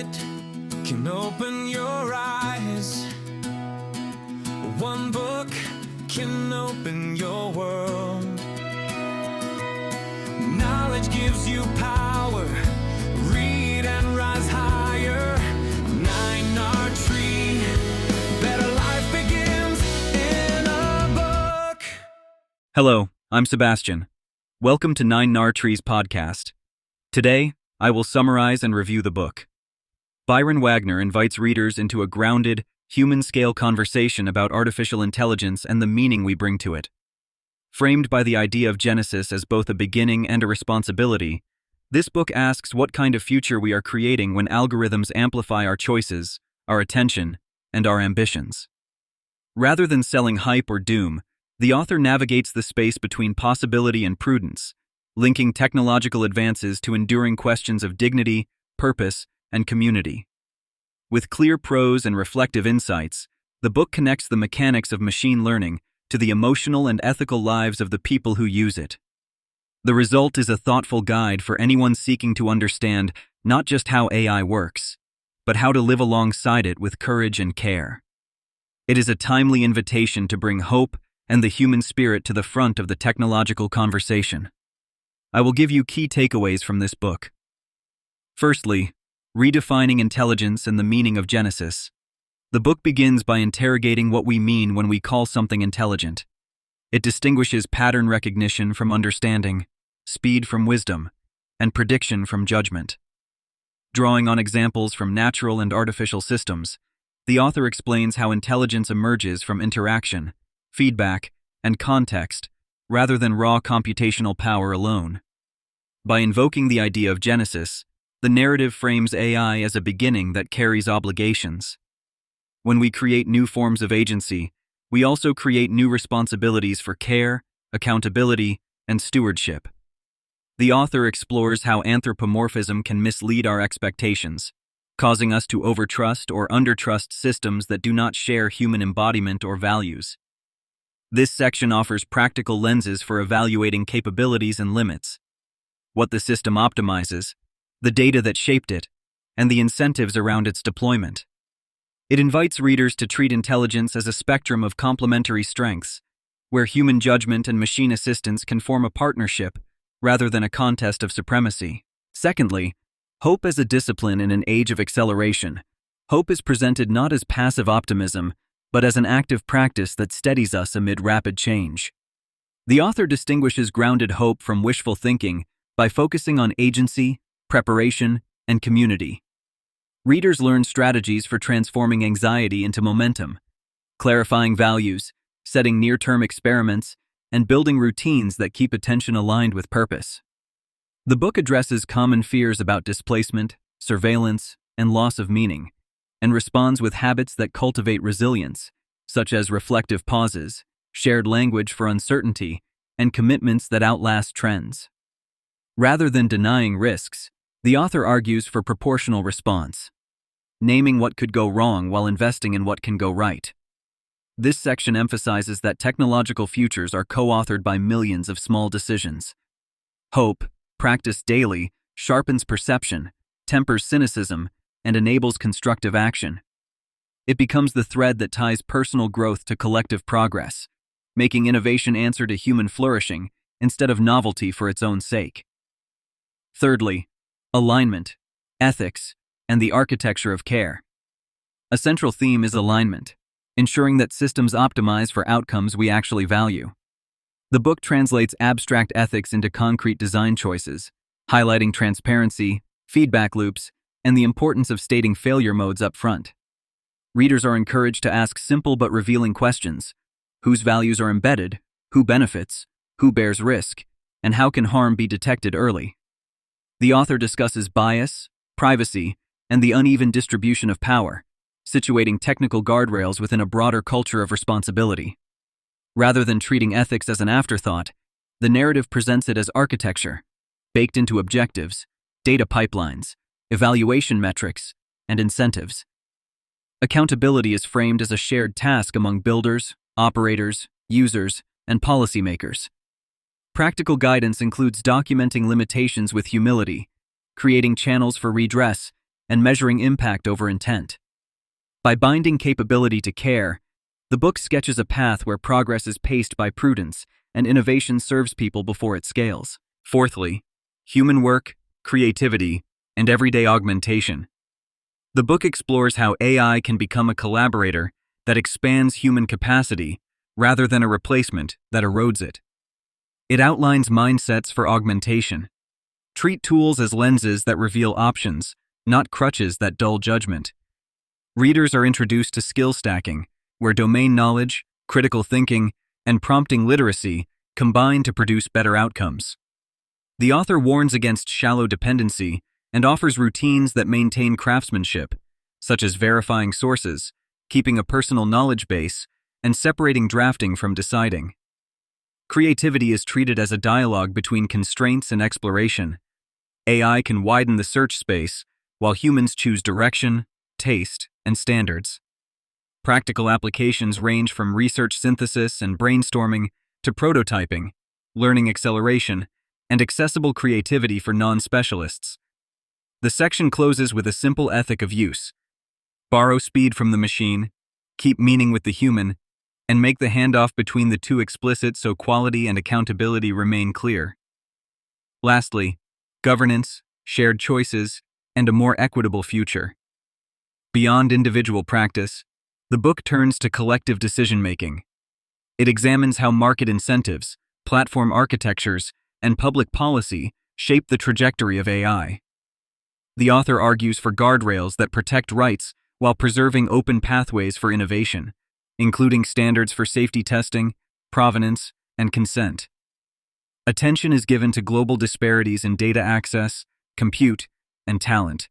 minute can open your eyes. One book can open your world. Knowledge gives you power. Read and rise higher. 9R Tree. Better life begins in a book. Hello, I'm Sebastian. Welcome to 9R Tree's podcast. Today, I will summarize and review the book. Byron Wagner invites readers into a grounded, human-scale conversation about artificial intelligence and the meaning we bring to it. Framed by the idea of Genesis as both a beginning and a responsibility, this book asks what kind of future we are creating when algorithms amplify our choices, our attention, and our ambitions. Rather than selling hype or doom, the author navigates the space between possibility and prudence, linking technological advances to enduring questions of dignity, purpose, and community. With clear prose and reflective insights, the book connects the mechanics of machine learning to the emotional and ethical lives of the people who use it. The result is a thoughtful guide for anyone seeking to understand not just how AI works, but how to live alongside it with courage and care. It is a timely invitation to bring hope and the human spirit to the front of the technological conversation. I will give you key takeaways from this book. Firstly, Redefining Intelligence and the Meaning of Genesis. The book begins by interrogating what we mean when we call something intelligent. It distinguishes pattern recognition from understanding, speed from wisdom, and prediction from judgment. Drawing on examples from natural and artificial systems, the author explains how intelligence emerges from interaction, feedback, and context, rather than raw computational power alone. By invoking the idea of Genesis, the narrative frames AI as a beginning that carries obligations. When we create new forms of agency, we also create new responsibilities for care, accountability, and stewardship. The author explores how anthropomorphism can mislead our expectations, causing us to overtrust or undertrust systems that do not share human embodiment or values. This section offers practical lenses for evaluating capabilities and limits, what the system optimizes, the data that shaped it, and the incentives around its deployment. It invites readers to treat intelligence as a spectrum of complementary strengths, where human judgment and machine assistance can form a partnership rather than a contest of supremacy. Secondly, hope as a discipline in an age of acceleration. Hope is presented not as passive optimism, but as an active practice that steadies us amid rapid change. The author distinguishes grounded hope from wishful thinking by focusing on agency, preparation, and community. Readers learn strategies for transforming anxiety into momentum, clarifying values, setting near-term experiments, and building routines that keep attention aligned with purpose. The book addresses common fears about displacement, surveillance, and loss of meaning, and responds with habits that cultivate resilience, such as reflective pauses, shared language for uncertainty, and commitments that outlast trends. Rather than denying risks, the author argues for proportional response, naming what could go wrong while investing in what can go right. This section emphasizes that technological futures are co-authored by millions of small decisions. Hope, practiced daily, sharpens perception, tempers cynicism, and enables constructive action. It becomes the thread that ties personal growth to collective progress, making innovation answer to human flourishing instead of novelty for its own sake. Thirdly, alignment, ethics, and the architecture of care. A central theme is alignment, ensuring that systems optimize for outcomes we actually value. The book translates abstract ethics into concrete design choices, highlighting transparency, feedback loops, and the importance of stating failure modes up front. Readers are encouraged to ask simple but revealing questions: whose values are embedded, who benefits, who bears risk, and how can harm be detected early? The author discusses bias, privacy, and the uneven distribution of power, situating technical guardrails within a broader culture of responsibility. Rather than treating ethics as an afterthought, the narrative presents it as architecture, baked into objectives, data pipelines, evaluation metrics, and incentives. Accountability is framed as a shared task among builders, operators, users, and policymakers. Practical guidance includes documenting limitations with humility, creating channels for redress, and measuring impact over intent. By binding capability to care, the book sketches a path where progress is paced by prudence and innovation serves people before it scales. Fourthly, human work, creativity, and everyday augmentation. The book explores how AI can become a collaborator that expands human capacity rather than a replacement that erodes it. It outlines mindsets for augmentation. Treat tools as lenses that reveal options, not crutches that dull judgment. Readers are introduced to skill stacking, where domain knowledge, critical thinking, and prompting literacy combine to produce better outcomes. The author warns against shallow dependency and offers routines that maintain craftsmanship, such as verifying sources, keeping a personal knowledge base, and separating drafting from deciding. Creativity is treated as a dialogue between constraints and exploration. AI can widen the search space, while humans choose direction, taste, and standards. Practical applications range from research synthesis and brainstorming to prototyping, learning acceleration, and accessible creativity for non-specialists. The section closes with a simple ethic of use. Borrow speed from the machine, keep meaning with the human, and make the handoff between the two explicit so quality and accountability remain clear. Lastly, governance, shared choices, and a more equitable future. Beyond individual practice, the book turns to collective decision-making. It examines how market incentives, platform architectures, and public policy shape the trajectory of AI. The author argues for guardrails that protect rights while preserving open pathways for innovation, including standards for safety testing, provenance, and consent. Attention is given to global disparities in data access, compute, and talent,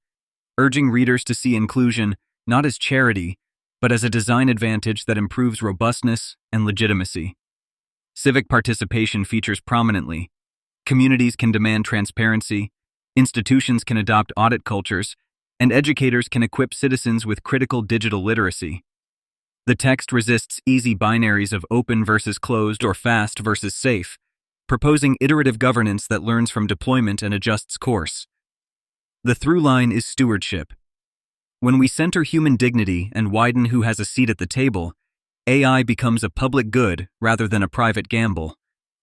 urging readers to see inclusion not as charity, but as a design advantage that improves robustness and legitimacy. Civic participation features prominently. Communities can demand transparency, institutions can adopt audit cultures, and educators can equip citizens with critical digital literacy. The text resists easy binaries of open versus closed or fast versus safe, proposing iterative governance that learns from deployment and adjusts course. The through line is stewardship. When we center human dignity and widen who has a seat at the table, AI becomes a public good rather than a private gamble,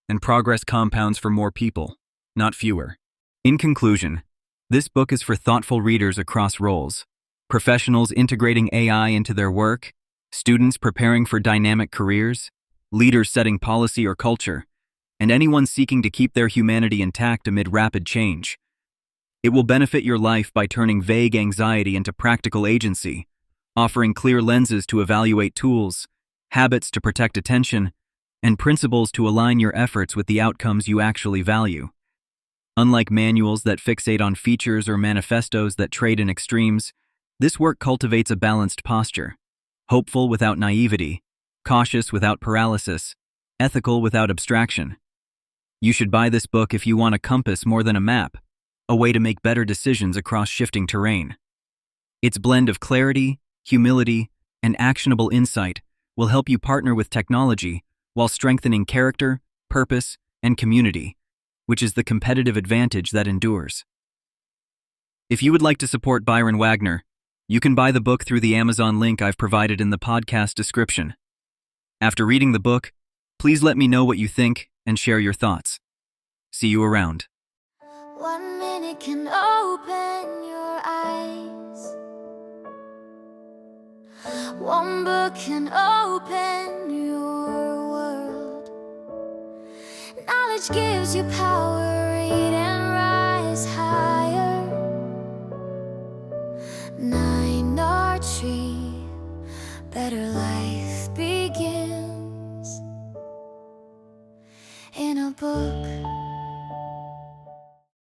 and progress compounds for more people, not fewer. In conclusion, this book is for thoughtful readers across roles: professionals integrating AI into their work, students preparing for dynamic careers, leaders setting policy or culture, and anyone seeking to keep their humanity intact amid rapid change. It will benefit your life by turning vague anxiety into practical agency, offering clear lenses to evaluate tools, habits to protect attention, and principles to align your efforts with the outcomes you actually value. Unlike manuals that fixate on features or manifestos that trade in extremes, this work cultivates a balanced posture: hopeful without naivety, cautious without paralysis, ethical without abstraction. You should buy this book if you want a compass more than a map, a way to make better decisions across shifting terrain. Its blend of clarity, humility, and actionable insight will help you partner with technology while strengthening character, purpose, and community, which is the competitive advantage that endures. If you would like to support Byron Wagner, you can buy the book through the Amazon link I've provided in the podcast description. After reading the book, please let me know what you think and share your thoughts. See you around. 1 minute can open your eyes. One book can open your world. Knowledge gives you power, read and rise high.